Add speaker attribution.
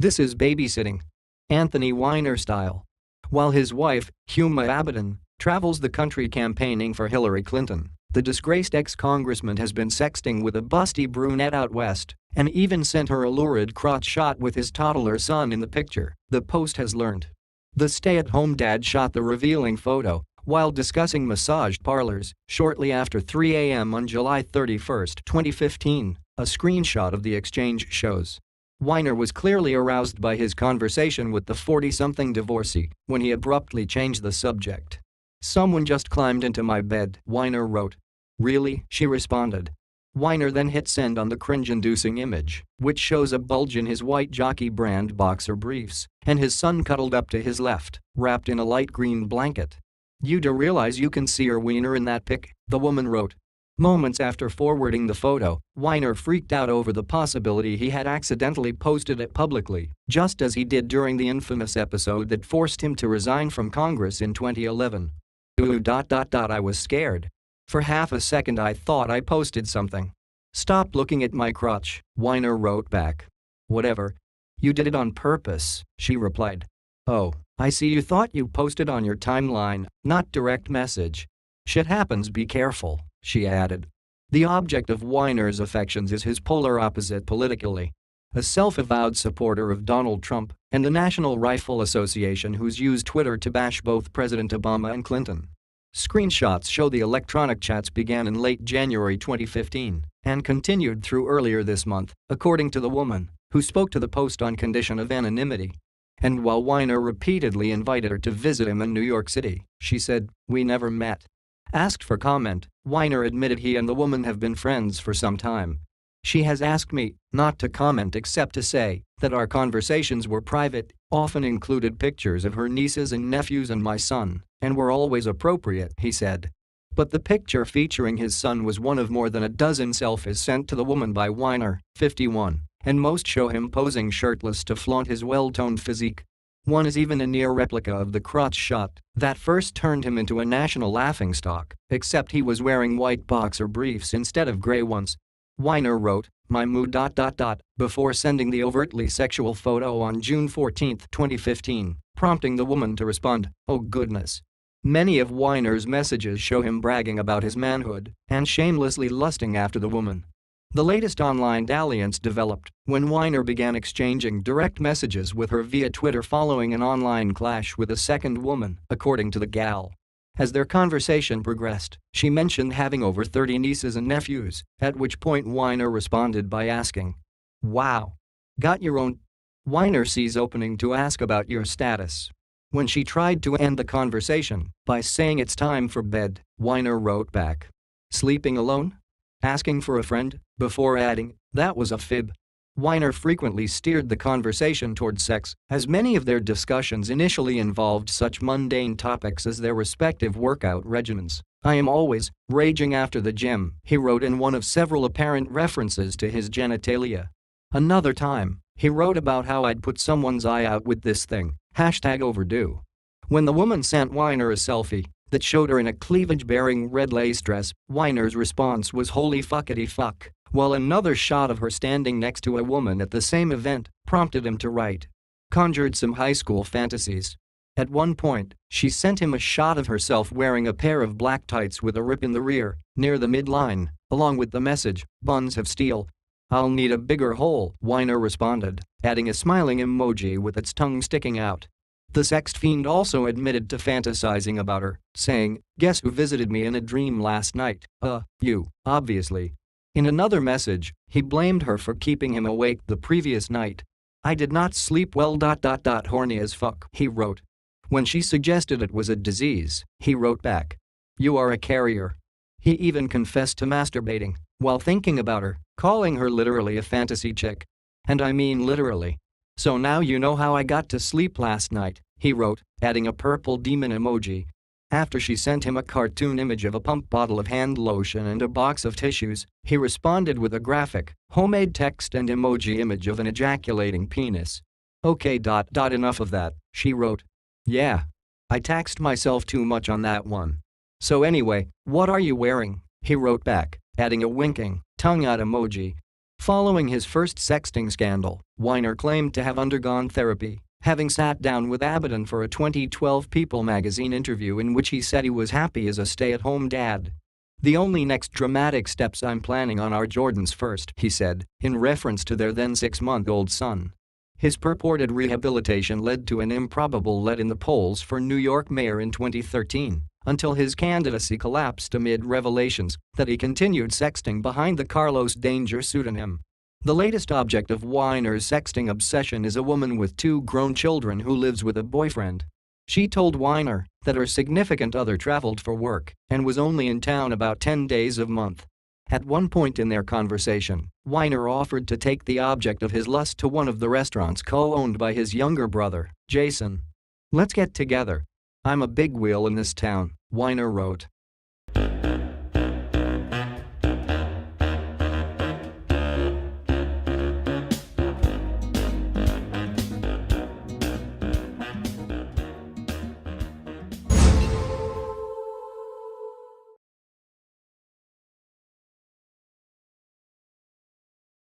Speaker 1: This is babysitting. Anthony Weiner style. While his wife, Huma Abedin, travels the country campaigning for Hillary Clinton, the disgraced ex-congressman has been sexting with a busty brunette out west and even sent her a lurid crotch shot with his toddler son in the picture, the Post has learned. The stay-at-home dad shot the revealing photo while discussing massage parlors shortly after 3 a.m. on July 31, 2015, a screenshot of the exchange shows. Weiner was clearly aroused by his conversation with the 40-something divorcee when he abruptly changed the subject. "Someone just climbed into my bed," Weiner wrote. "Really?" she responded. Weiner then hit send on the cringe-inducing image, which shows a bulge in his white Jockey brand boxer briefs and his son cuddled up to his left, wrapped in a light green blanket. "You do realize you can see her wiener in that pic?" the woman wrote. Moments after forwarding the photo, Weiner freaked out over the possibility he had accidentally posted it publicly, just as he did during the infamous episode that forced him to resign from Congress in 2011. I was scared. For half a second I thought I posted something. Stop looking at my crotch, Weiner wrote back. Whatever. You did it on purpose, she replied. Oh, I see, you thought you posted on your timeline, not direct message. Shit happens, be careful, she added. The object of Weiner's affections is his polar opposite politically. A self-avowed supporter of Donald Trump and the National Rifle Association, who's used Twitter to bash both President Obama and Clinton. Screenshots show the electronic chats began in late January 2015 and continued through earlier this month, according to the woman, who spoke to the Post on condition of anonymity. And while Weiner repeatedly invited her to visit him in New York City, she said, "We never met." Asked for comment, Weiner admitted he and the woman have been friends for some time. She has asked me not to comment except to say that our conversations were private, often included pictures of her nieces and nephews and my son, and were always appropriate, he said. But the picture featuring his son was one of more than a dozen selfies sent to the woman by Weiner, 51, and most show him posing shirtless to flaunt his well-toned physique. One is even a near replica of the crotch shot that first turned him into a national laughingstock, except he was wearing white boxer briefs instead of gray ones. Weiner wrote, "My mood ... before sending the overtly sexual photo on June 14, 2015, prompting the woman to respond, "Oh goodness." Many of Weiner's messages show him bragging about his manhood and shamelessly lusting after the woman. The latest online dalliance developed when Weiner began exchanging direct messages with her via Twitter following an online clash with a second woman, according to the gal. As their conversation progressed, she mentioned having over 30 nieces and nephews, at which point Weiner responded by asking, "Wow. Got your own?" Weiner sees opening to ask about your status. When she tried to end the conversation by saying it's time for bed, Weiner wrote back, "Sleeping alone? Asking for a friend?" before adding, "That was a fib." Weiner frequently steered the conversation toward sex, as many of their discussions initially involved such mundane topics as their respective workout regimens. "I am always raging after the gym," he wrote in one of several apparent references to his genitalia. Another time, he wrote about how "I'd put someone's eye out with this thing, #overdue." When the woman sent Weiner a selfie that showed her in a cleavage-bearing red lace dress, Weiner's response was "holy fuckity fuck," while another shot of her standing next to a woman at the same event prompted him to write, "Conjured some high school fantasies." At one point, she sent him a shot of herself wearing a pair of black tights with a rip in the rear, near the midline, along with the message, "Buns have steel." "I'll need a bigger hole," Weiner responded, adding a smiling emoji with its tongue sticking out. The sex fiend also admitted to fantasizing about her, saying, "Guess who visited me in a dream last night? You, obviously." In another message, he blamed her for keeping him awake the previous night. "I did not sleep well ... horny as fuck," he wrote. When she suggested it was a disease, he wrote back, "You are a carrier." He even confessed to masturbating while thinking about her, calling her literally a fantasy chick. "And I mean literally. So now you know how I got to sleep last night," he wrote, adding a purple demon emoji. After she sent him a cartoon image of a pump bottle of hand lotion and a box of tissues, he responded with a graphic, homemade text and emoji image of an ejaculating penis. "Okay. Enough of that," she wrote. "Yeah. I taxed myself too much on that one. So anyway, what are you wearing?" he wrote back, adding a winking, tongue-out emoji. Following his first sexting scandal, Weiner claimed to have undergone therapy, having sat down with Abedin for a 2012 People magazine interview in which he said he was happy as a stay-at-home dad. "The only next dramatic steps I'm planning on are Jordan's first," he said, in reference to their then 6-month-old son. His purported rehabilitation led to an improbable lead in the polls for New York mayor in 2013, until his candidacy collapsed amid revelations that he continued sexting behind the Carlos Danger pseudonym. The latest object of Weiner's sexting obsession is a woman with 2 grown children who lives with a boyfriend. She told Weiner that her significant other traveled for work and was only in town about 10 days a month. At one point in their conversation, Weiner offered to take the object of his lust to one of the restaurants co-owned by his younger brother, Jason. "Let's get together. I'm a big wheel in this town," Weiner wrote.